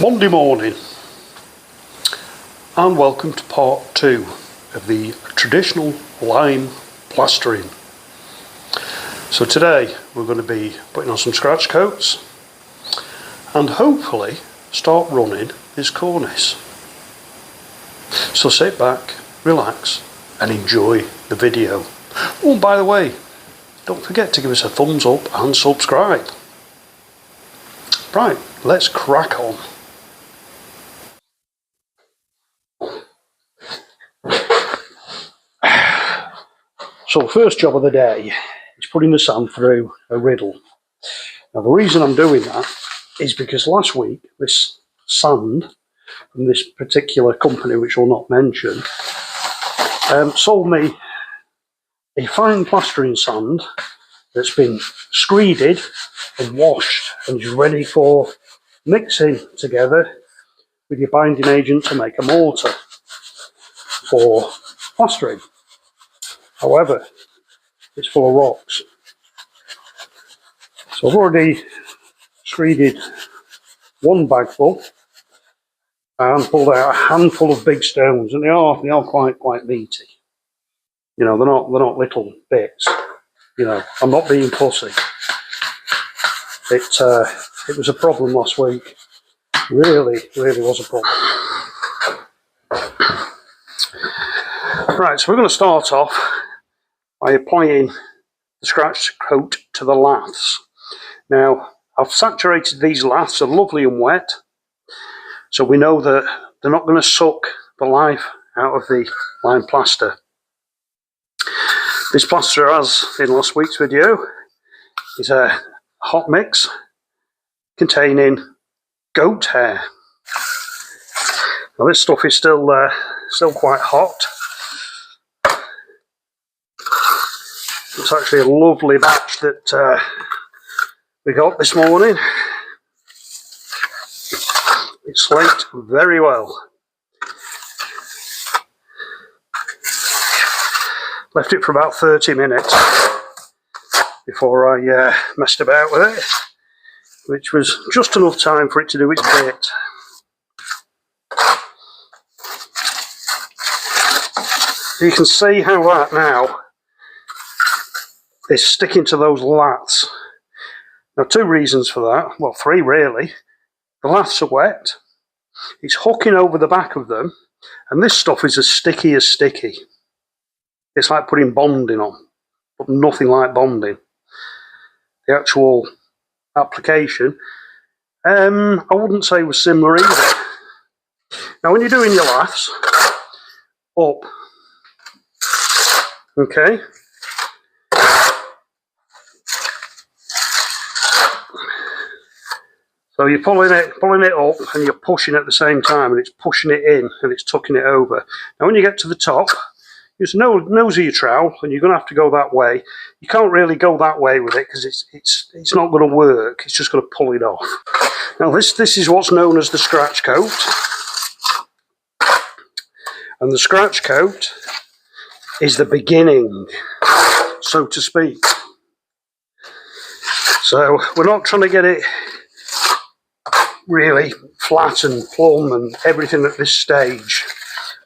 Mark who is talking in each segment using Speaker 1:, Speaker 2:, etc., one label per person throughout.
Speaker 1: Monday morning, and welcome to part 2 of the traditional lime plastering. So today we're going to be putting on some scratch coats and hopefully start running this cornice. So sit back, relax and enjoy the video. Oh, and by the way, don't forget to give us a thumbs up and subscribe. Right, let's crack on. So the first job of the day is putting the sand through a riddle. Now the reason I'm doing that is because last week this sand from this particular company, which I'll not mention, sold me a fine plastering sand that's been screeded and washed and is ready for mixing together with your binding agent to make a mortar for plastering. However, it's full of rocks. So I've already screeded one bag full and pulled out a handful of big stones, and they are quite meaty. You know, they're not little bits. You know, I'm not being fussy. It was a problem last week. Really was a problem. Right, so we're going to start off by applying the scratch coat to the laths. Now, I've saturated these laths, they're lovely and wet, so we know that they're not going to suck the life out of the lime plaster. This plaster, as in last week's video, is a hot mix containing goat hair. Now this stuff is still quite hot. It's actually a lovely batch that we got this morning. It slaked very well. Left it for about 30 minutes before I messed about with it, which was just enough time for it to do its bit. You can see how that now is sticking to those laths. Now, two reasons for that. Well, three really. The laths are wet, it's hooking over the back of them, and this stuff is as sticky as sticky. It's like putting bonding on, but nothing like bonding. The actual application, I wouldn't say was similar either. Now, when you're doing your laths, up, okay, so you're pulling it up and you're pushing at the same time, and it's pushing it in and it's tucking it over. Now when you get to the top, use nose of your trowel, and you're going to have to go that way. You can't really go that way with it because it's not going to work. It's just going to pull it off. Now this is what's known as the scratch coat, and the scratch coat is the beginning, so to speak. So we're not trying to get it really flat and plumb and everything at this stage.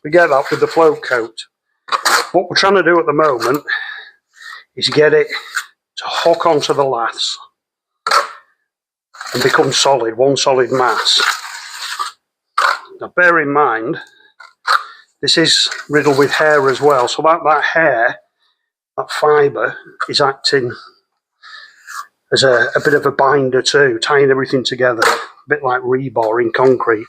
Speaker 1: We get that with the float coat. What we're trying to do at the moment is get it to hook onto the laths and become solid, one solid mass. Now bear in mind, this is riddled with hair as well, so that hair, that fibre, is acting as a bit of a binder too, tying everything together, a bit like rebar in concrete.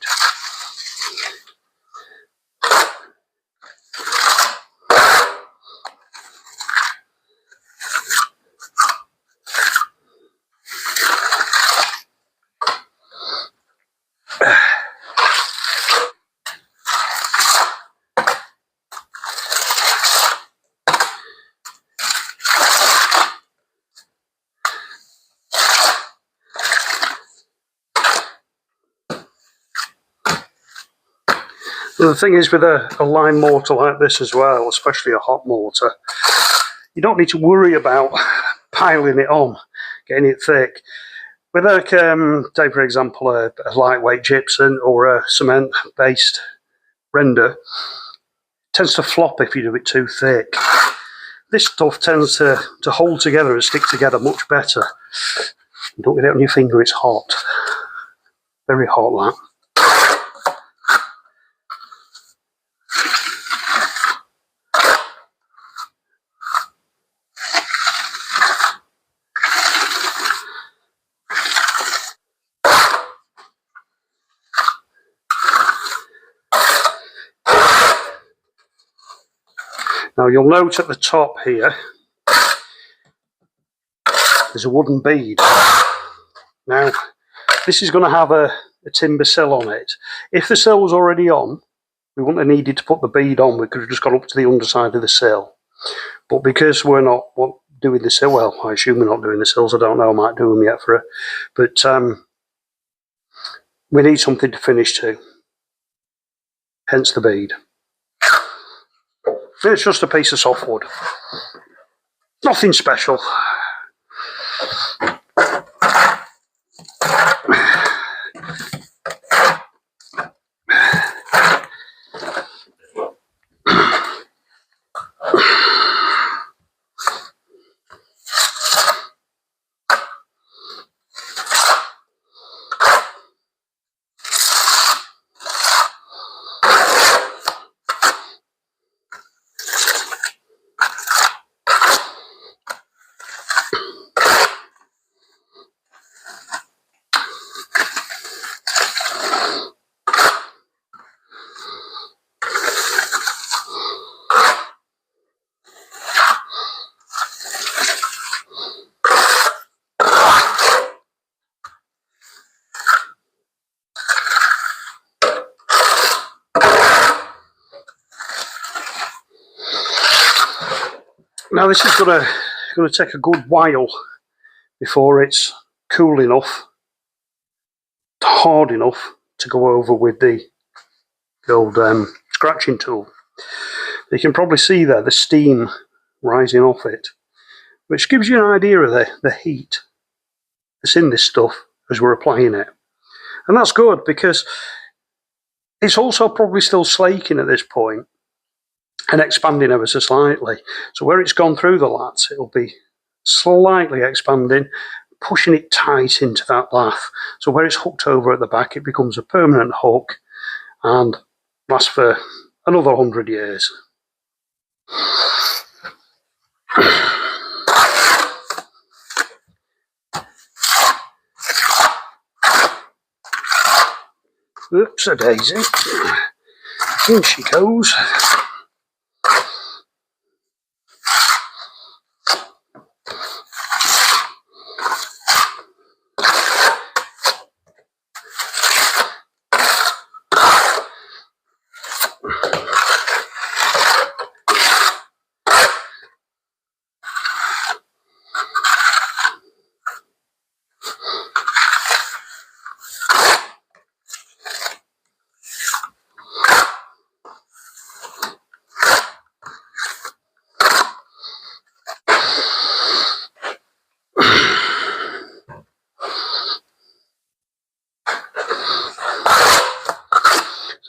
Speaker 1: The thing is, with a lime mortar like this as well, especially a hot mortar, you don't need to worry about piling it on, getting it thick. With like, say for example, a lightweight gypsum or a cement-based render, it tends to flop if you do it too thick. This stuff tends to hold together and stick together much better. Don't get it on your finger, it's hot. Very hot, that. Now you'll note at the top here, there's a wooden bead. Now, this is going to have a timber sill on it. If the sill was already on, we wouldn't have needed to put the bead on. We could have just gone up to the underside of the sill. But because we're not doing the sill, well, I assume we're not doing the sills. I don't know. I might do them yet but we need something to finish to. Hence the bead. It's just a piece of softwood. Nothing special. Now this is going to take a good while before it's cool enough, hard enough to go over with the old scratching tool. You can probably see there the steam rising off it, which gives you an idea of the heat that's in this stuff as we're applying it. And that's good because it's also probably still slaking at this point and expanding ever so slightly. So where it's gone through the laths, it'll be slightly expanding, pushing it tight into that lath. So where it's hooked over at the back, it becomes a permanent hook and lasts for another 100 years. Oops, a daisy. In she goes.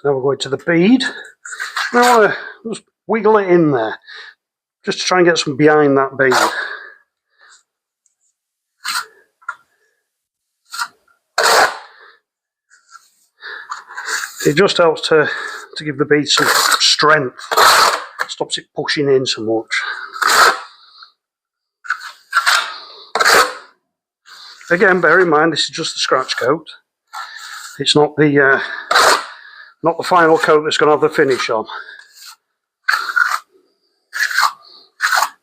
Speaker 1: Now we're going to the bead. I want to just wiggle it in there, just to try and get some behind that bead. It just helps to give the bead some strength. Stops it pushing in so much. Again, bear in mind this is just the scratch coat. It's not the final coat that's going to have the finish on.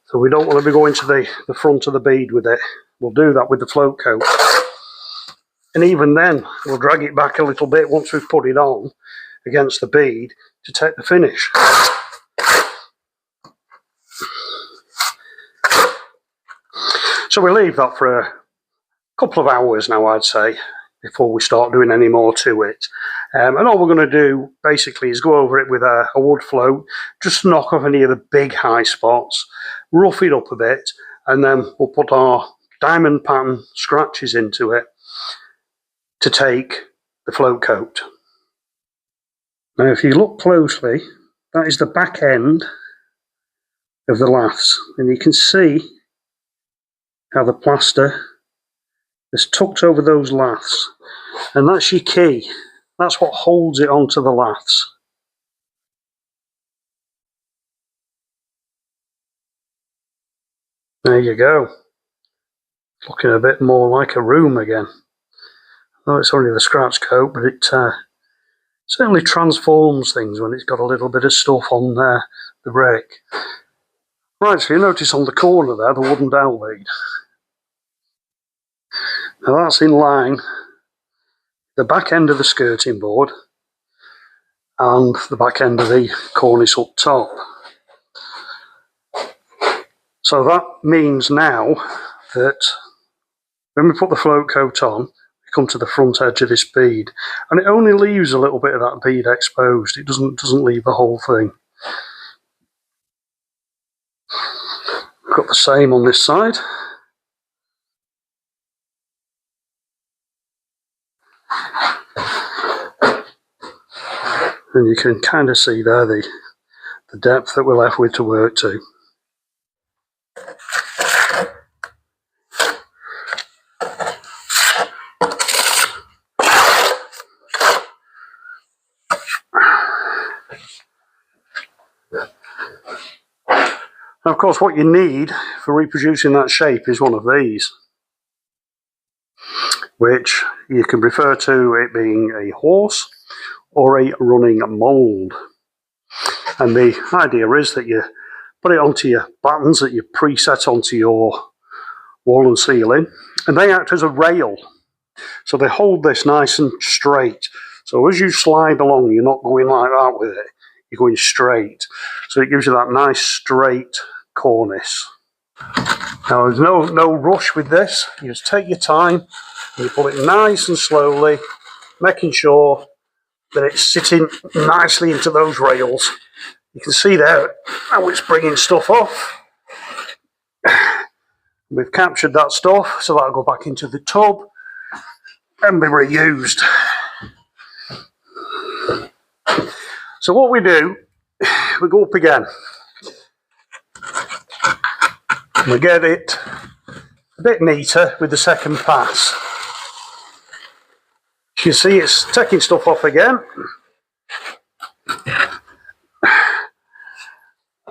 Speaker 1: So we don't want to be going to the front of the bead with it. We'll do that with the float coat. And even then, we'll drag it back a little bit once we've put it on against the bead to take the finish. So we leave that for a couple of hours now, I'd say, before we start doing any more to it. And all we're going to do basically is go over it with a wood float, just knock off any of the big high spots, rough it up a bit, and then we'll put our diamond pattern scratches into it. to take the float coat. Now if you look closely, that is the back end of the laths, and you can see how the plaster is tucked over those laths, and that's your key. That's what holds it onto the laths. There you go. Looking a bit more like a room again. Oh, it's only the scratch coat, but it certainly transforms things when it's got a little bit of stuff on the brick. Right, so you notice on the corner there, the wooden dowel bead. Now that's in line, the back end of the skirting board and the back end of the cornice up top. So that means now that when we put the float coat on, we come to the front edge of this bead, and it only leaves a little bit of that bead exposed. It doesn't leave the whole thing. We've got the same on this side. And you can kind of see there the depth that we're left with to work to. Now, of course, what you need for reproducing that shape is one of these, which you can refer to it being a horse or a running mould. And the idea is that you put it onto your battens that you preset onto your wall and ceiling, and they act as a rail. So they hold this nice and straight. So as you slide along, you're not going like that with it, you're going straight. So it gives you that nice straight cornice. Now there's no rush with this. You just take your time and you pull it nice and slowly, making sure that it's sitting nicely into those rails. You can see there how it's bringing stuff off. We've captured that stuff, so that'll go back into the tub and be reused. So what we do, we go up again. We get it a bit neater with the second pass. You can see it's taking stuff off again.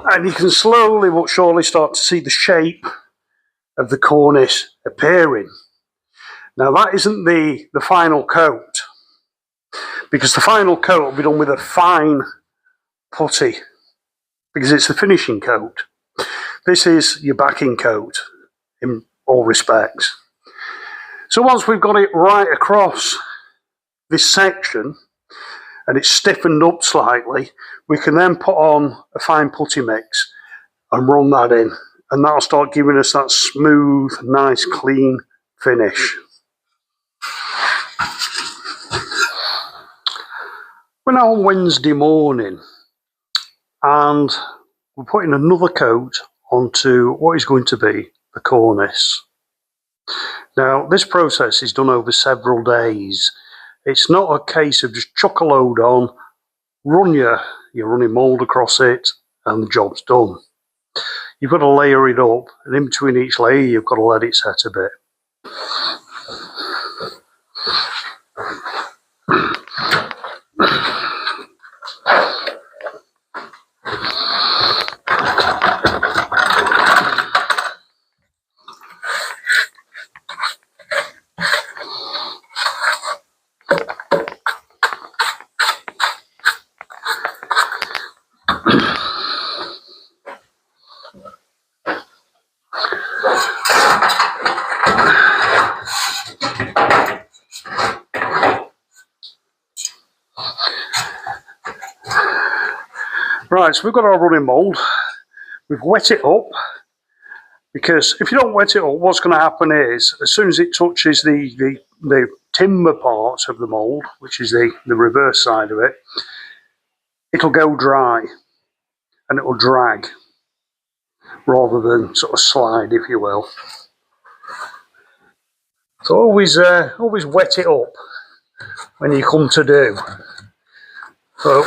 Speaker 1: And you can slowly but surely start to see the shape of the cornice appearing. Now that isn't the final coat, because the final coat will be done with a fine putty, because it's the finishing coat. This is your backing coat in all respects. So once we've got it right across this section and it's stiffened up slightly, we can then put on a fine putty mix and run that in, and that'll start giving us that smooth, nice, clean finish. We're now on Wednesday morning, and we're putting another coat onto what is going to be the cornice. Now, this process is done over several days. It's not a case of just chuck a load on, run your running mould across it, and the job's done. You've got to layer it up, and in between each layer, you've got to let it set a bit. Right, so we've got our running mould. We've wet it up, because if you don't wet it up, what's going to happen is, as soon as it touches the timber part of the mould, which is the reverse side of it, it'll go dry and it'll drag rather than sort of slide, if you will. So always wet it up when you come to do. So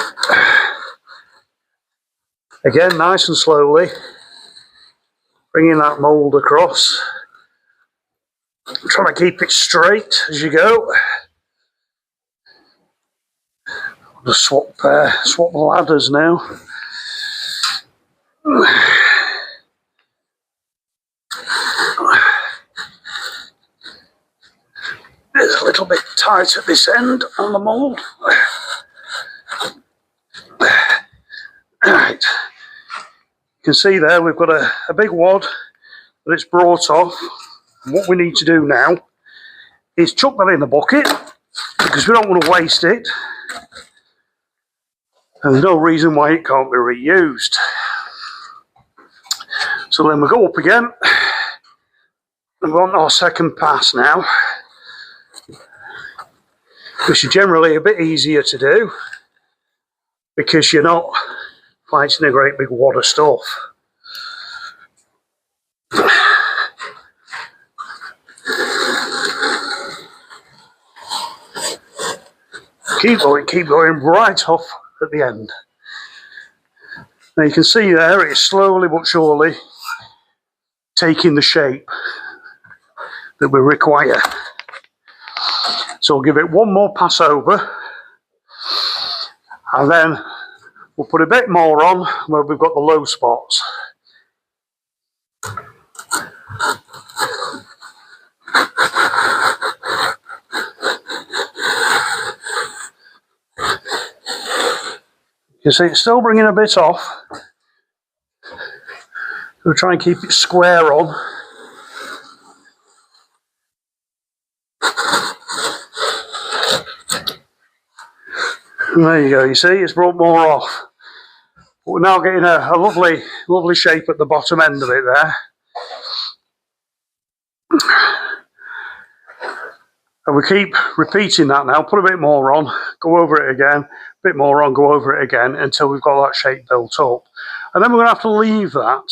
Speaker 1: again, nice and slowly, bringing that mould across, trying to keep it straight as you go. Just swap the ladders now. It's a little bit tight at this end on the mould. Right. You can see there we've got a big wad that it's brought off. And what we need to do now is chuck that in the bucket because we don't want to waste it. And there's no reason why it can't be reused. So then we go up again. And we're on our second pass now. Which is generally a bit easier to do because you're not fighting a great big wad of stuff. Keep going right off at the end. Now you can see there it's slowly but surely taking the shape that we require. So we'll give it one more pass over and then we'll put a bit more on where we've got the low spots. You see it's still bringing a bit off. We'll try and keep it square on. And there you go, you see it's brought more off. But we're now getting a lovely shape at the bottom end of it there. And we keep repeating that now, put a bit more on, go over it again, a bit more on, go over it again until we've got that shape built up. And then we're going to have to leave that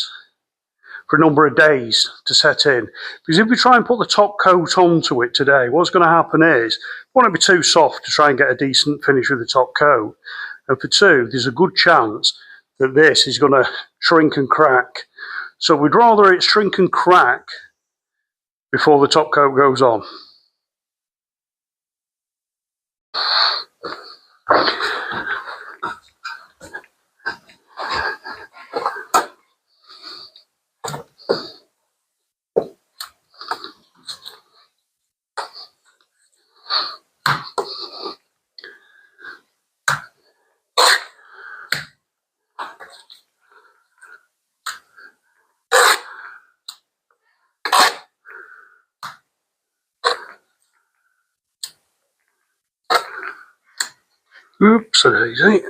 Speaker 1: for a number of days to set in. Because if we try and put the top coat onto it today, what's going to happen is, we want it to be too soft to try and get a decent finish with the top coat. And for two, there's a good chance that this is going to shrink and crack. So we'd rather it shrink and crack before the top coat goes on. Oops, daisy.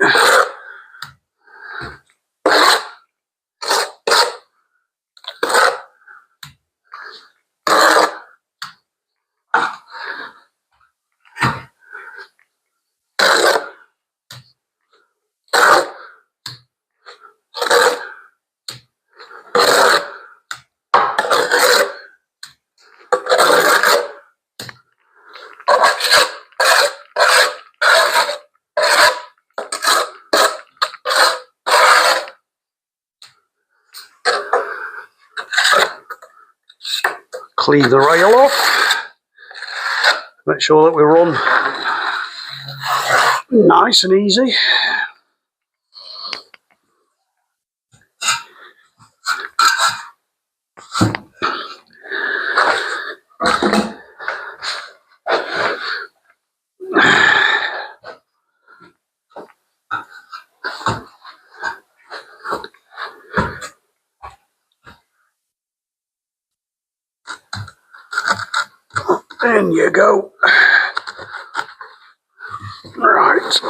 Speaker 1: Clean the rail off. Make sure that we run nice and easy. In you go. Right.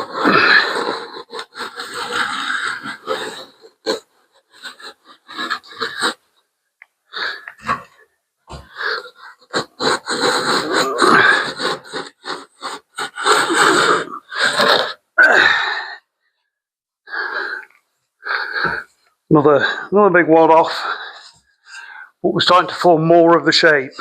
Speaker 1: Another big wad off, but we're starting to form more of the shape.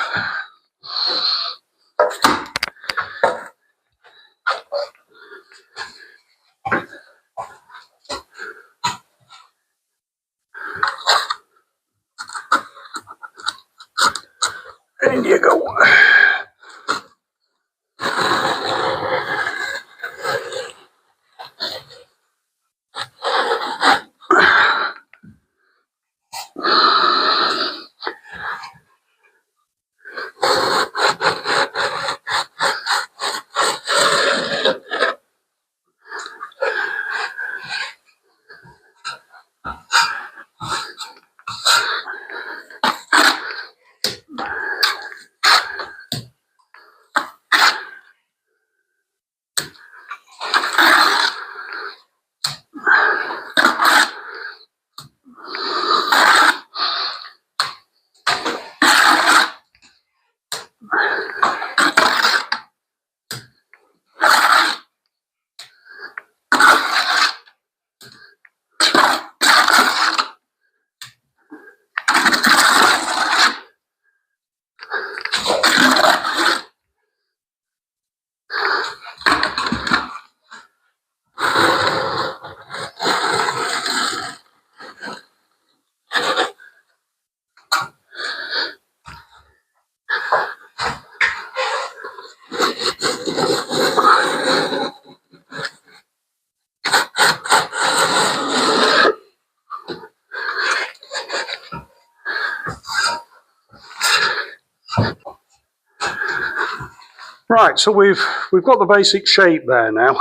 Speaker 1: Right, so we've got the basic shape there now.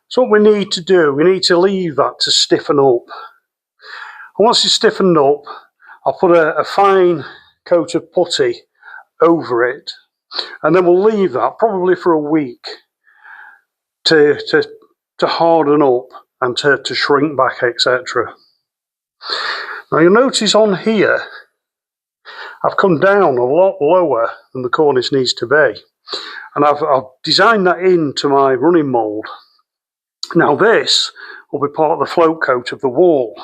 Speaker 1: So what we need to do, we need to leave that to stiffen up. And once it's stiffened up, I'll put a fine coat of putty over it, and then we'll leave that probably for a week to harden up and to shrink back, etc. Now you'll notice on here, I've come down a lot lower than the cornice needs to be. And I've designed that into my running mould. Now this will be part of the float coat of the wall.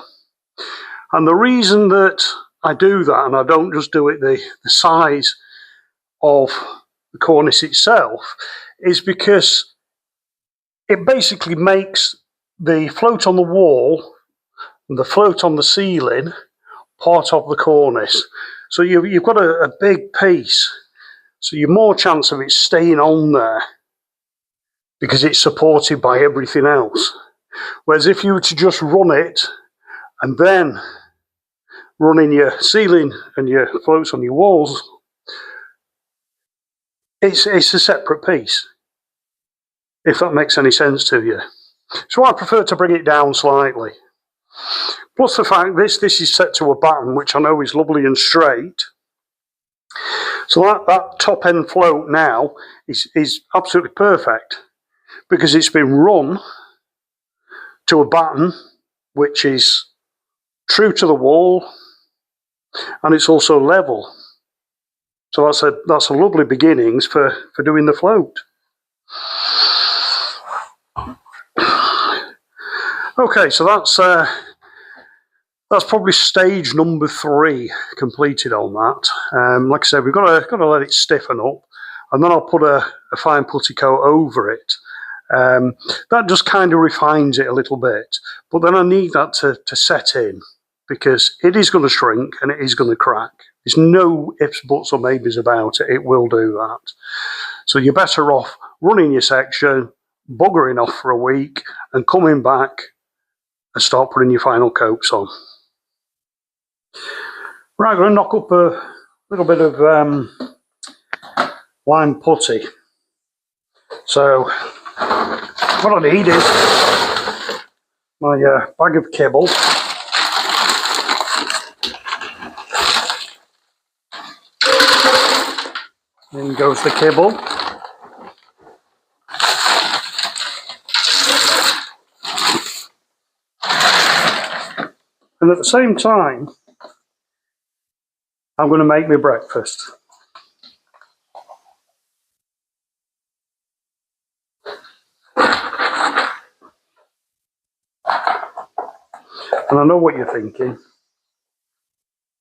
Speaker 1: And the reason that I do that, and I don't just do it the size of the cornice itself, is because it basically makes the float on the wall and the float on the ceiling part of the cornice. So you've got a big piece. So you're more chance of it staying on there because it's supported by everything else. Whereas if you were to just run it and then run in your ceiling and your floats on your walls, it's a separate piece, if that makes any sense to you. So I prefer to bring it down slightly. Plus the fact this is set to a batten, which I know is lovely and straight. So that top end float now is absolutely perfect because it's been run to a batten which is true to the wall and it's also level. So that's a lovely beginnings for doing the float. Okay, so that's probably stage number 3 completed on that. Like I said, we've got to let it stiffen up, and then I'll put a fine putty coat over it. That just kind of refines it a little bit, but then I need that to set in because it is going to shrink and it is going to crack. There's no ifs, buts or maybes about it. It will do that. So you're better off running your section, buggering off for a week and coming back and start putting your final coats on. Right, I'm going to knock up a little bit of lime putty. So what I need is my bag of kibble. In goes the kibble. And at the same time, I'm going to make my breakfast. And I know what you're thinking.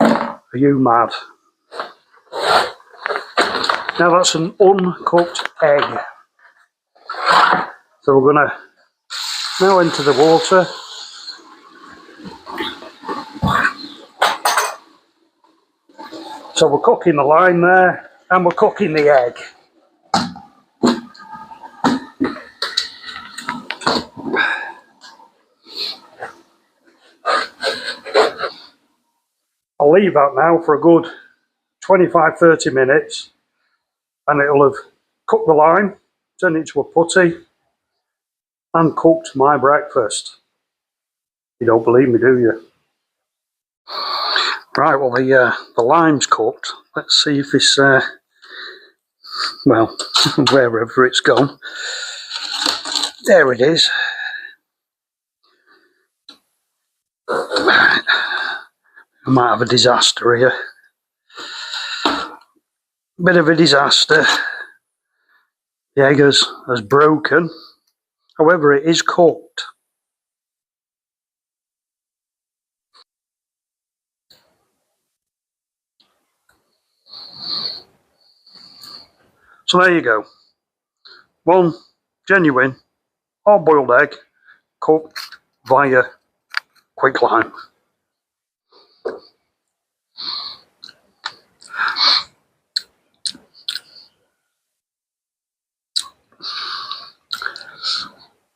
Speaker 1: Are you mad? Now that's an uncooked egg. So we're going to now enter the water. So we're cooking the lime there and we're cooking the egg. I'll leave that now for a good 25-30 minutes and it'll have cooked the lime, turned it into a putty and cooked my breakfast. You don't believe me, do you? Right, well the lime's cooked. Let's see if this, well, wherever it's gone. There it is. Right. I might have a disaster here. Bit of a disaster. The egg has broken. However, it is cooked. So there you go. One genuine hard-boiled egg cooked via quick lime.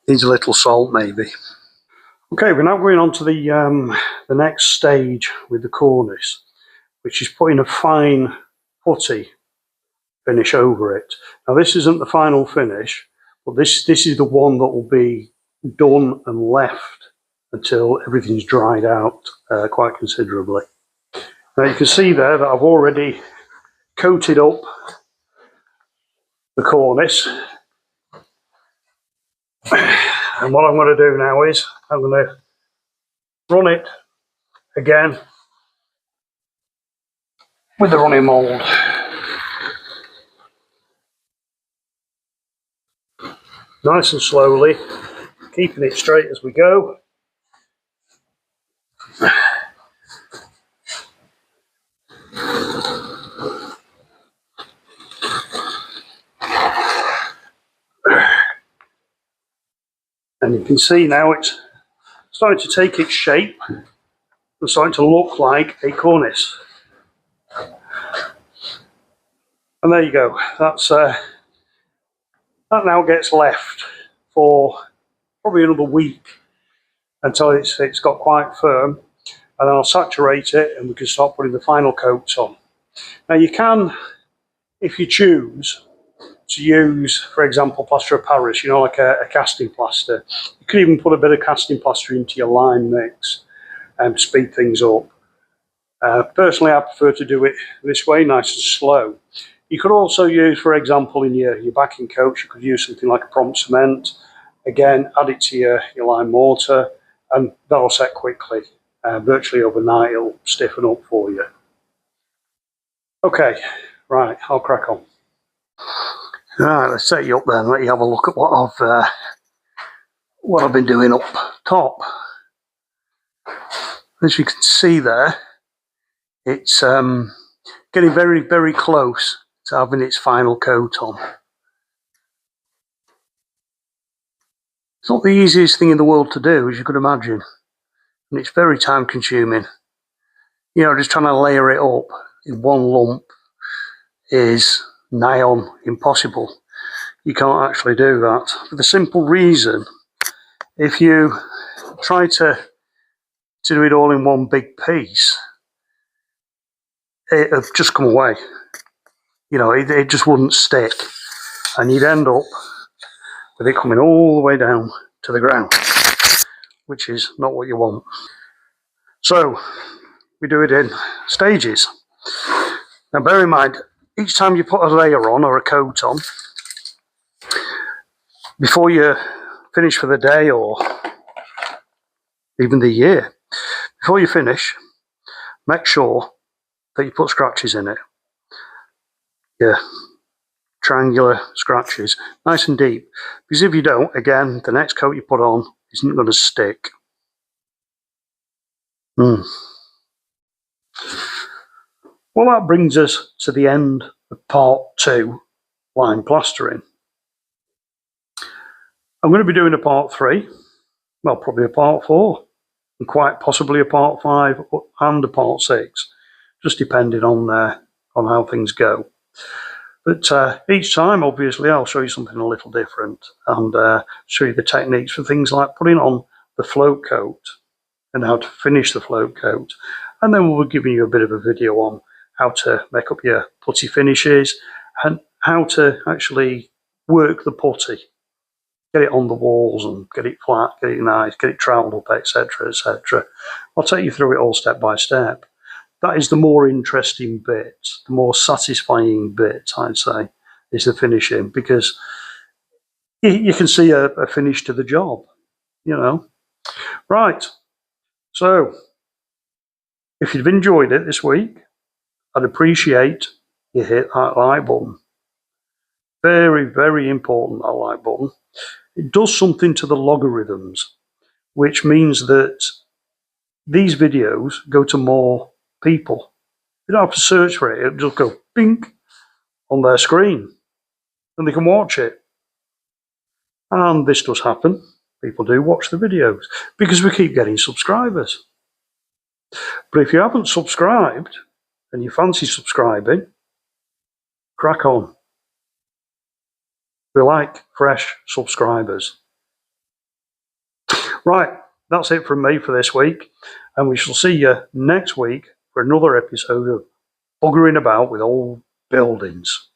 Speaker 1: Needs a little salt maybe. Okay, we're now going on to the next stage with the cornice, which is putting a fine putty finish over it. Now this isn't the final finish, but this is the one that will be done and left until everything's dried out quite considerably. Now you can see there that I've already coated up the cornice, and what I'm going to do now is I'm going to run it again with the running mould. Nice and slowly, keeping it straight as we go. And you can see now it's starting to take its shape and starting to look like a cornice. And there you go. That's that now gets left for probably another week until it's got quite firm, and then I'll saturate it and we can start putting the final coats on. Now you can, if you choose, to use, for example, plaster of Paris, you know, like a casting plaster. You could even put a bit of casting plaster into your lime mix and speed things up. Personally, I prefer to do it this way, nice and slow. You could also use, for example, in your backing coats, you could use something like a prompt cement. Again, add it to your lime mortar, and that'll set quickly. Virtually overnight, it'll stiffen up for you. Okay, right, I'll crack on. Right, let's set you up there and let you have a look at what I've been doing up top. As you can see there, it's getting very, very close to having its final coat on. It's not the easiest thing in the world to do, as you could imagine, and it's very time consuming. You know, just trying to layer it up in one lump is nigh on impossible. You can't actually do that for the simple reason, if you try to do it all in one big piece, it'll just come away. You know, it just wouldn't stick, and you'd end up with it coming all the way down to the ground, which is not what you want. So we do it in stages. Now bear in mind, each time you put a layer on or a coat on, before you finish for the day or even the year, before you finish, make sure that you put scratches in it. Yeah, triangular scratches, nice and deep. Because if you don't, again, the next coat you put on isn't going to stick. Well, that brings us to the end of part 2, lime plastering. I'm going to be doing a part 3, well, probably a part 4, and quite possibly a part 5 and a part 6, just depending on how things go. But each time, obviously, I'll show you something a little different and show you the techniques for things like putting on the float coat and how to finish the float coat. And then we'll be giving you a bit of a video on how to make up your putty finishes and how to actually work the putty. Get it on the walls and get it flat, get it nice, get it troweled up, etc, etc. I'll take you through it all step by step. That is the more interesting bit, the more satisfying bit, I'd say, is the finishing, because you can see a finish to the job, you know. Right, so if you've enjoyed it this week, I'd appreciate you hit that like button. Very, very important, that like button. It does something to the logarithms, which means that these videos go to more people. You don't have to search for it, it'll just go bink on their screen and they can watch it. And this does happen. People do watch the videos because we keep getting subscribers. But if you haven't subscribed and you fancy subscribing, crack on. We like fresh subscribers. Right, that's it from me for this week, and we shall see you next week for another episode of buggering about with old buildings.